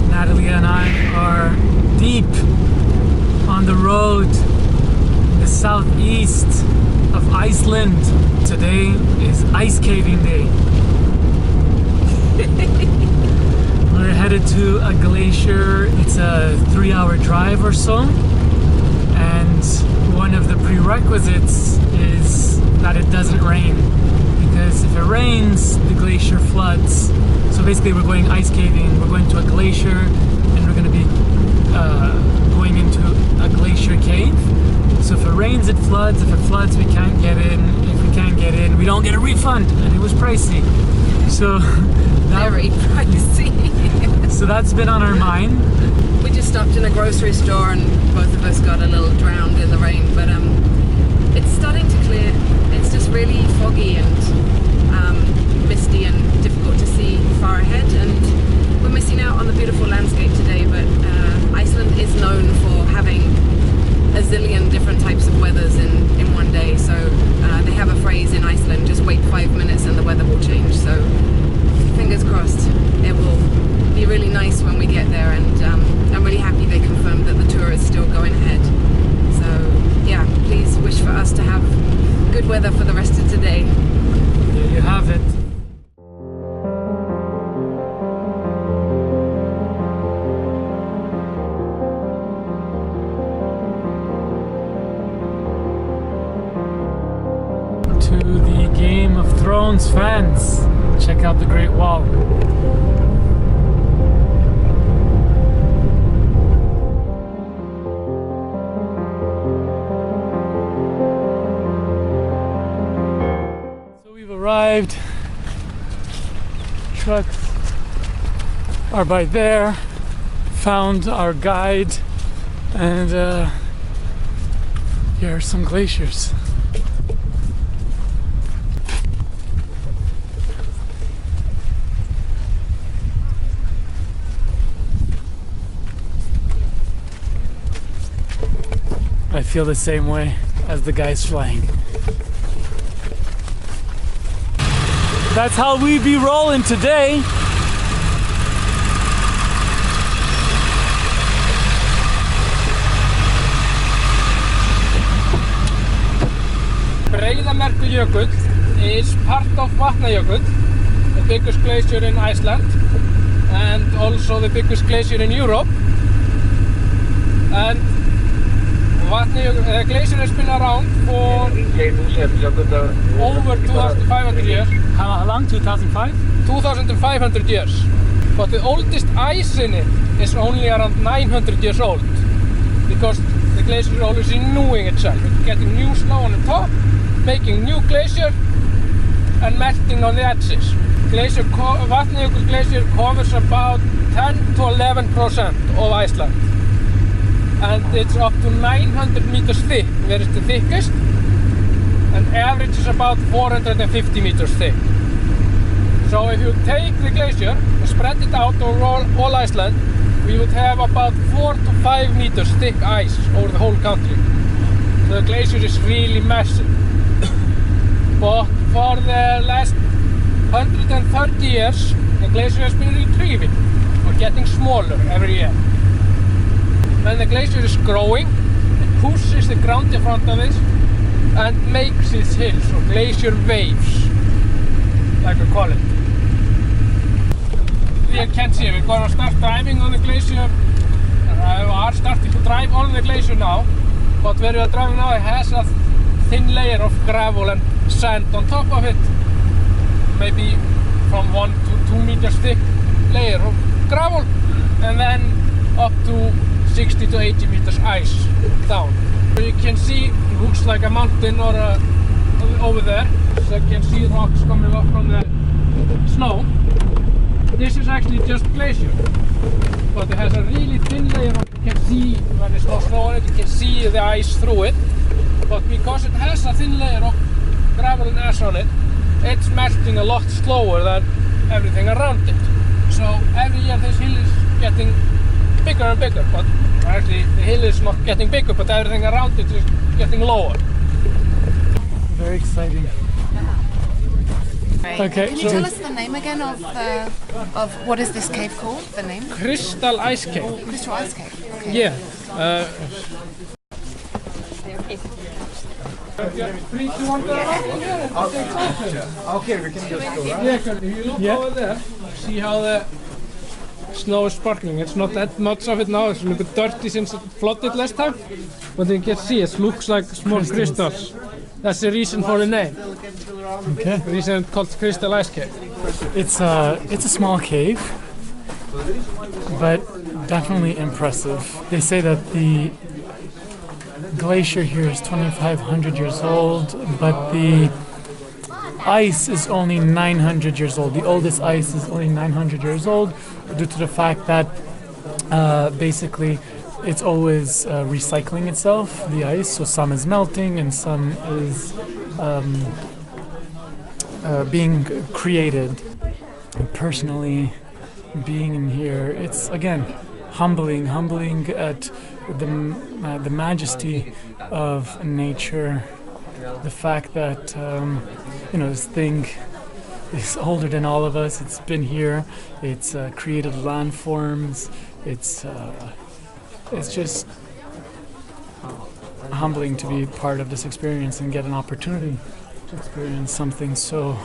Natalie and I are deep on the road in the southeast of Iceland. Today is ice caving day. We're headed to a glacier. It's a 3-hour drive or so, and one of the prerequisites is that it doesn't rain, because if it rains, the glacier floods. So basically we're going ice caving, we're going to a glacier, and we're going to be going into a glacier cave. So if it rains, it floods. If it floods, we can't get in. If we can't get in, we don't get a refund, and it was pricey. So very pricey. So that's been on our mind. We just stopped in a grocery store and both of us got a little drowned in the rain, but it's starting to clear. It's just really foggy and misty and difficult to see far ahead, and we're missing out on the beautiful landscape today. But Iceland is known for having a zillion different types of weathers in one day. So they have a phrase in Iceland: just wait 5 minutes and the weather will change. So fingers crossed it will be really nice when we get there, and I'm really happy they confirmed that the tour is still going ahead. So yeah, please wish for us to have good weather for the rest of today. There you have it. To the Game of Thrones fans, check out the Great Wall. So we've arrived. Trucks are by there. Found our guide, and here are some glaciers. I feel the same way as the guys flying. That's how we be rolling today. Breiðamerkurjökull is part of Vatnajökull, the biggest glacier in Iceland and also the biggest glacier in Europe. And Glacier has been around for over 2,500 years. How long? 2005? 2,500 years. But the oldest ice in it is only around 900 years old, because the glacier is always renewing itself. It's getting new snow on the top, making new glacier and melting on the edges. Vatnajökull Glacier covers about 10 to 11% of Iceland. And it's up to 900 meters thick, where it's the thickest, and average is about 450 meters thick. So if you take the glacier and spread it out over all Iceland, we would have about 4 to 5 meters thick ice over the whole country. So the glacier is really massive. But for the last 130 years, the glacier has been retrieving, or getting smaller every year. When the glacier is growing, it pushes the ground in front of it and makes its hills, or glacier waves, like we call it. You can see we're going to start driving on the glacier. We are starting to drive on the glacier now, but where we are driving now, it has a thin layer of gravel and sand on top of it. Maybe from 1 to 2 meters thick layer of gravel, and then up to 60 to 80 meters ice down. So you can see it looks like a mountain or over there. So you can see rocks coming up from the snow. This is actually just glacier, but it has a really thin layer of, you can see when there's no snow on it, you can see the ice through it. But because it has a thin layer of gravel and ash on it, it's melting a lot slower than everything around it. So every year this hill is getting bigger and bigger, but actually the hill is not getting bigger, but everything around it is getting lower. Very exciting. Okay. Can you tell us the name again of what is this cave called? The name? Crystal Ice Cave. Crystal Ice Cave. Okay. Yeah. Okay, we can just go. Yeah, if you look over there, see how the snow is sparkling. It's not that much of it now. It's a little bit dirty since it flooded last time. But you can see it looks like small crystals. That's the reason for the name. Okay. The reason it's called Crystal Ice Cave. It's a small cave, but definitely impressive. They say that the glacier here is 2,500 years old, but the ice is only 900 years old. The oldest ice is only 900 years old due to the fact that basically it's always recycling itself, the ice, so some is melting and some is being created. And personally, being in here, it's again humbling at the majesty of nature, the fact that this thing is older than all of us. It's been here, it's created landforms, it's just humbling to be part of this experience and get an opportunity to experience something so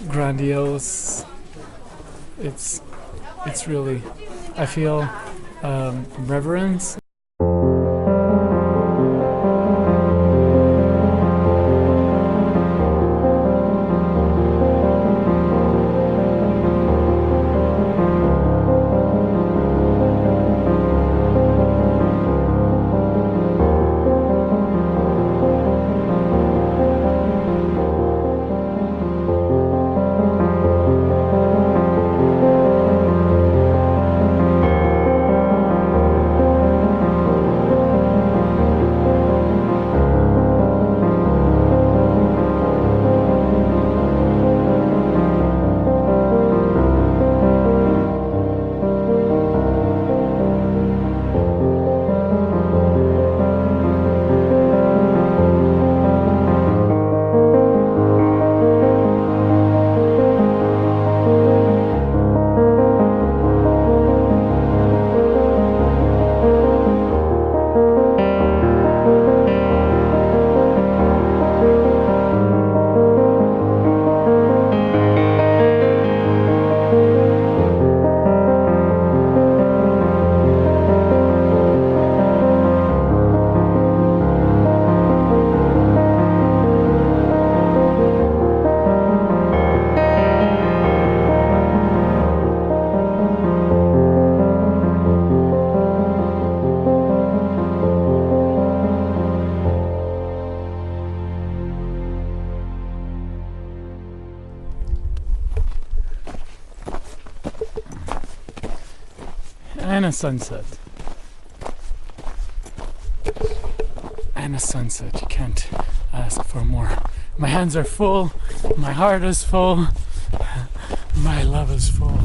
grandiose. It's really, I feel reverence. And a sunset. And a sunset. You can't ask for more. My hands are full. My heart is full. My love is full.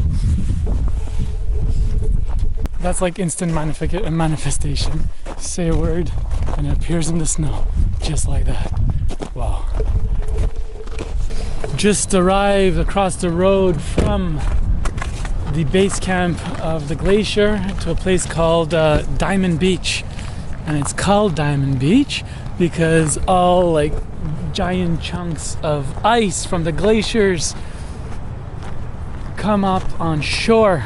That's like instant manifestation. Say a word and it appears in the snow. Just like that. Wow. Just arrived across the road from the base camp of the glacier to a place called Diamond Beach. And it's called Diamond Beach because all like giant chunks of ice from the glaciers come up on shore,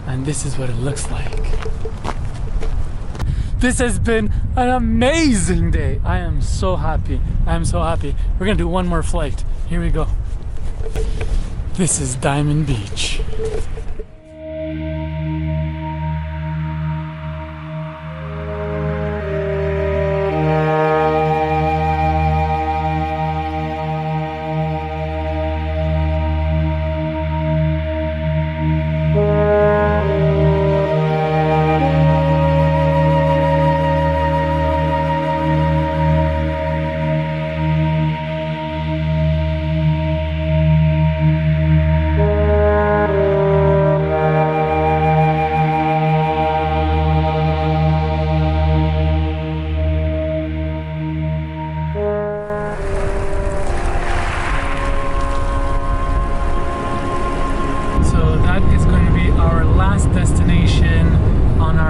and this is what it looks like. This has been an amazing day. I am so happy. I am so happy. We're gonna do one more flight. Here we go. This is Diamond Beach.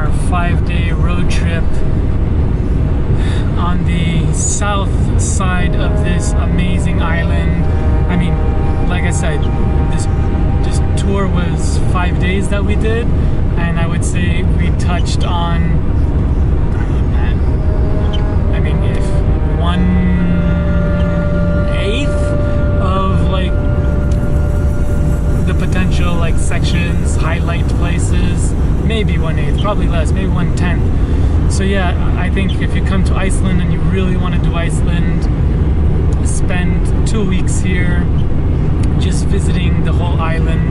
our 5-day road trip on the south side of this amazing island. I mean, like I said, this tour was 5 days that we did, and I would say we touched on, I mean, if 1/8 of like the potential like sections, highlight places, maybe 1/8, probably less, maybe 1/10. So yeah, I think if you come to Iceland and you really want to do Iceland, spend 2 weeks here just visiting the whole island.